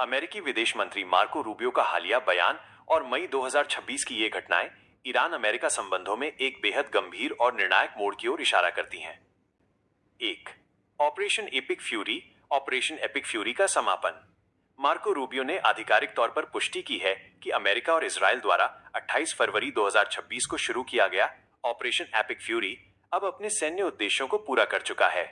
अमेरिकी विदेश मंत्री मार्को रूबियो का हालिया बयान और मई 2026 की ये घटनाएं ईरान अमेरिका संबंधों में एक बेहद गंभीर और निर्णायक मोड़ की ओर इशारा करती हैं। 1. ऑपरेशन एपिक फ्यूरी का समापन। मार्को रूबियो ने आधिकारिक तौर पर पुष्टि की है कि अमेरिका और इजरायल द्वारा 28 फरवरी 2026 को शुरू किया गया ऑपरेशन एपिक फ्यूरी अब अपने सैन्य उद्देश्यों को पूरा कर चुका है।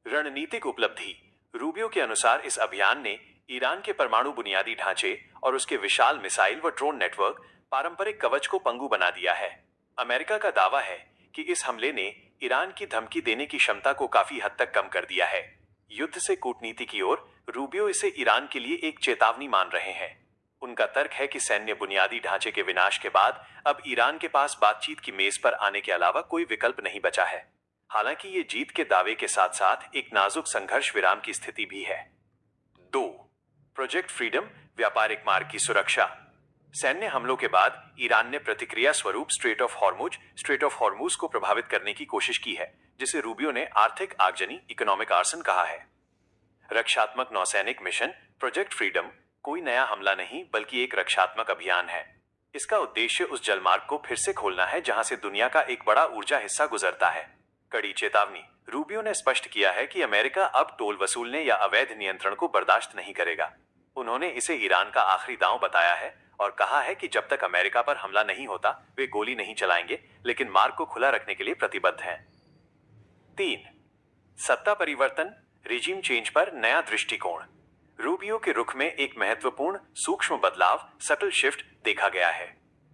रणनीतिक उपलब्धि। रूबियो के अनुसार इस अभियान ने ईरान के परमाणु बुनियादी ढांचे और उसके विशाल मिसाइल व ड्रोन नेटवर्क पारंपरिक कवच को पंगु बना दिया है। अमेरिका का दावा है कि इस हमले ने ईरान की धमकी देने की क्षमता को काफी हद तक कम कर दिया है। युद्ध से कूटनीति की ओर रूबियो इसे ईरान के लिए एक चेतावनी मान रहे हैं। उनका तर्क है कि सैन्य बुनियादी ढांचे के विनाश के बाद अब ईरान के पास बातचीत की मेज पर आने के अलावा कोई विकल्प नहीं बचा है। हालांकि ये जीत के दावे के साथ साथ एक नाजुक संघर्ष विराम की स्थिति भी है। 2. प्रोजेक्ट फ्रीडम व्यापारिक मार्ग की सुरक्षा। सैन्य हमलों के बाद ईरान ने प्रतिक्रिया स्वरूप स्ट्रेट ऑफ हॉर्मुज को प्रभावित करने की कोशिश की है, जिसे रूबियो ने आर्थिक आगजनी इकोनॉमिक आर्सन कहा है। रक्षात्मक नौसैनिक मिशन प्रोजेक्ट फ्रीडम कोई नया हमला नहीं बल्कि एक रक्षात्मक अभियान है। इसका उद्देश्य उस जलमार्ग को फिर से खोलना है जहां से दुनिया का एक बड़ा ऊर्जा हिस्सा गुजरता है। कड़ी चेतावनी। रूबियो ने स्पष्ट किया है कि अमेरिका अब टोल वसूलने या अवैध नियंत्रण को बर्दाश्त नहीं करेगा। उन्होंने इसे ईरान का आखिरी दांव बताया है और कहा है कि जब तक अमेरिका पर हमला नहीं होता वे गोली नहीं चलाएंगे, लेकिन मार्ग को खुला रखने के लिए प्रतिबद्ध हैं। 3. सत्ता परिवर्तन रिजीम चेंज पर नया दृष्टिकोण। रूबियो के रुख में एक महत्वपूर्ण सूक्ष्म बदलाव सटल शिफ्ट देखा गया है।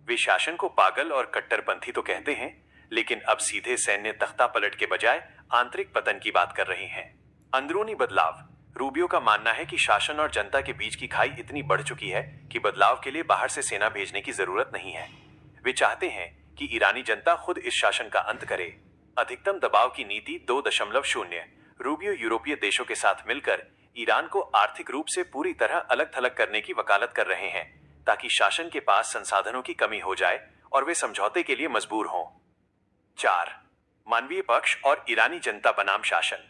वे शासन को पागल और कट्टरपंथी तो कहते हैं, लेकिन अब सीधे सैन्य तख्ता पलट के बजाय आंतरिक पतन की बात कर रहे हैं। अंदरूनी बदलाव। रूबियो का मानना है कि शासन और जनता के बीच की खाई इतनी बढ़ चुकी है कि बदलाव के लिए बाहर से सेना भेजने की जरूरत नहीं है। वे चाहते हैं कि ईरानी जनता खुद इस शासन का अंत करे। अधिकतम दबाव की नीति 2.0। रूबियो यूरोपीय देशों के साथ मिलकर ईरान को आर्थिक रूप से पूरी तरह अलग थलग करने की वकालत कर रहे हैं, ताकि शासन के पास संसाधनों की कमी हो जाए और वे समझौते के लिए मजबूर हों। 4. मानवीय पक्ष और ईरानी जनता बनाम शासन।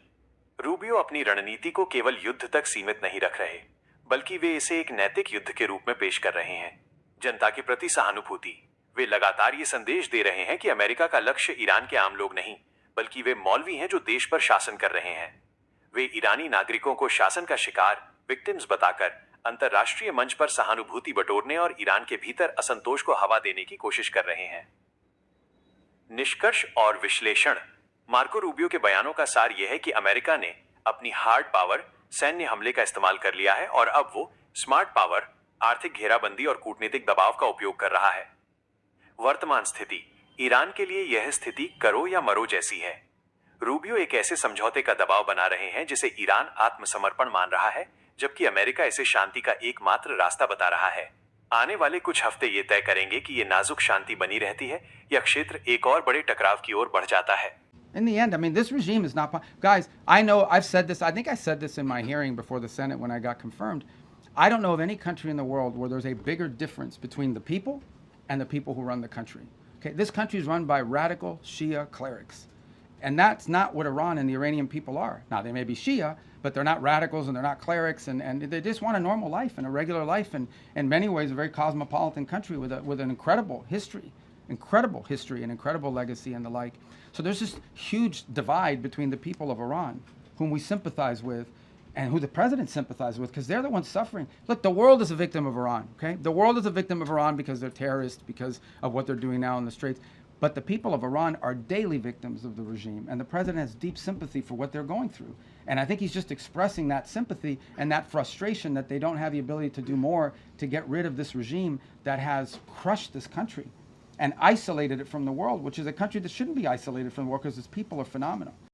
रूबियो अपनी रणनीति को केवल युद्ध तक सीमित नहीं रख रहे, बल्कि वे इसे एक नैतिक युद्ध के रूप में पेश कर रहे हैं। जनता के प्रति सहानुभूति। वे लगातार ये संदेश दे रहे हैं कि अमेरिका का लक्ष्य ईरान के आम लोग नहीं, बल्कि वे मौलवी हैं जो देश पर शासन कर रहे हैं। वे ईरानी नागरिकों को शासन का शिकार विक्टिम्स बताकर अंतर्राष्ट्रीय मंच पर सहानुभूति बटोरने और ईरान के भीतर असंतोष को हवा देने की कोशिश कर रहे हैं। निष्कर्ष और विश्लेषण। मार्को रूबियो के बयानों का सार यह है कि अमेरिका ने अपनी हार्ड पावर सैन्य हमले का इस्तेमाल कर लिया है और अब वो स्मार्ट पावर आर्थिक घेराबंदी और कूटनीतिक दबाव का उपयोग कर रहा है। वर्तमान स्थिति। ईरान के लिए यह स्थिति करो या मरो जैसी है। रूबियो एक ऐसे समझौते का दबाव बना रहे हैं जिसे ईरान आत्मसमर्पण मान रहा है, जबकि अमेरिका इसे शांति का एकमात्र रास्ता बता रहा है। आने वाले कुछ हफ्ते ये तय करेंगे कि ये नाजुक शांति बनी रहती है या क्षेत्र एक और बड़े टकराव की ओर बढ़ जाता है। In the end, I mean, this regime is not... Guys, I know, I've said this, I think I said this in my hearing before the Senate when I got confirmed. I don't know of any country in the world where there's a bigger difference between the people and the people who run the country. Okay, this country is run by radical Shia clerics. And that's not what Iran and the Iranian people are. Now, they may be Shia, but they're not radicals and they're not clerics, and they just want a normal life and a regular life, and in many ways a very cosmopolitan country with an incredible history and incredible legacy and the like. So there's this huge divide between the people of Iran, whom we sympathize with, and who the president sympathizes with, because they're the ones suffering. Look, the world is a victim of Iran, okay? The world is a victim of Iran because they're terrorists, because of what they're doing now in the Straits. But the people of Iran are daily victims of the regime, and the president has deep sympathy for what they're going through. And I think he's just expressing that sympathy and that frustration that they don't have the ability to do more to get rid of this regime that has crushed this country and isolated it from the world, which is a country that shouldn't be isolated from the world because its people are phenomenal.